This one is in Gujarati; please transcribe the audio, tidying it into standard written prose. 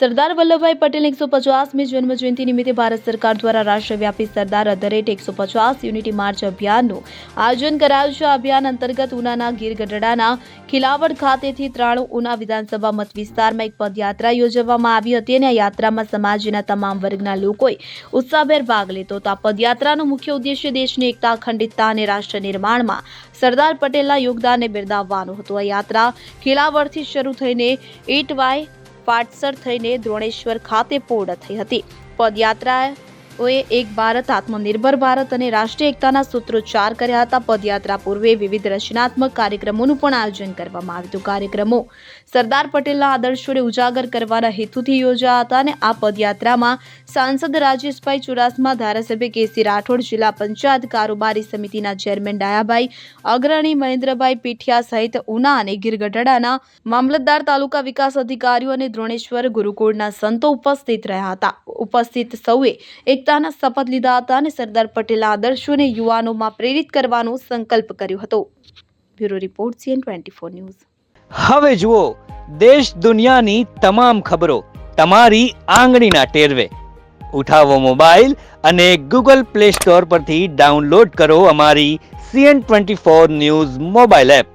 સરદાર વલ્લભભાઈ પટેલ 150મી જન્મજયંતિ નિમિત્તે ભારત સરકાર દ્વારા રાષ્ટ્રવ્યાપી સરદાર અધરેટ 150 યુનિટી માર્ચ અભિયાનનું આયોજન કરાયું છે. આ અભિયાન અંતર્ગત ઉનાના ગીર ગઢડાના ખિલાવડ ખાતેથી 93 ઉના વિધાનસભા મત વિસ્તારમાં એક પદયાત્રા યોજવામાં આવી હતી અને આ યાત્રામાં સમાજના તમામ વર્ગના લોકોએ ઉત્સાહભેર ભાગ લીધો હતો. આ પદયાત્રાનો મુખ્ય ઉદ્દેશ્ય દેશની એકતા, અખંડિતતા અને રાષ્ટ્ર નિર્માણમાં સરદાર પટેલના યોગદાનને બિરદાવવાનો હતો. આ યાત્રા ખિલાવડથી શરૂ થઈને ઈટવાઈ પાટસર થઈને દ્રોણેશ્વર ખાતે પૂર્ણ થઈ હતી. પદયાત્રાઓએ એક ભારત, આત્મનિર્ભર ભારત અને રાષ્ટ્રીય એકતાના સૂત્રોચ્ચાર કર્યા હતા. પદયાત્રા પૂર્વે વિવિધ રચનાત્મક કાર્યક્રમોનું પણ આયોજન કરવામાં આવ્યું હતું. કાર્યક્રમો સરદાર પટેલના આદર્શોને ઉજાગર કરવાના હેતુથી યોજાયા હતા અને આ પદયાત્રામાં સાંસદ રાજેશભાઈ ચુડાસમા, ધારાસભ્ય કેસી રાઠોડ, જિલ્લા પંચાયત કારોબારી સમિતિના ચેરમેન ડાયાભાઈ અગ્રણી, મહેન્દ્રભાઈ પીઠિયા સહિત ઉના અને ગીર ગઢડાના મામલતદાર, તાલુકા વિકાસ અધિકારીઓ અને દ્રોણેશ્વર ગુરુકુળના સંતો ઉપસ્થિત રહ્યા હતા. ઉપસ્થિત સૌએ એકતાના શપથ લીધા હતા અને સરદાર પટેલના આદર્શોને યુવાનોમાં પ્રેરિત કરવાનો સંકલ્પ કર્યો હતો. Bureau report CN24 news. હવે જુઓ દેશ દુનિયાની તમામ ખબરો તમારી આંગળીના ટેરવે. ઉઠાવો મોબાઈલ અને Google Play Store પરથી ડાઉનલોડ કરો અમારી CN24 ન્યૂઝ મોબાઈલ એપ.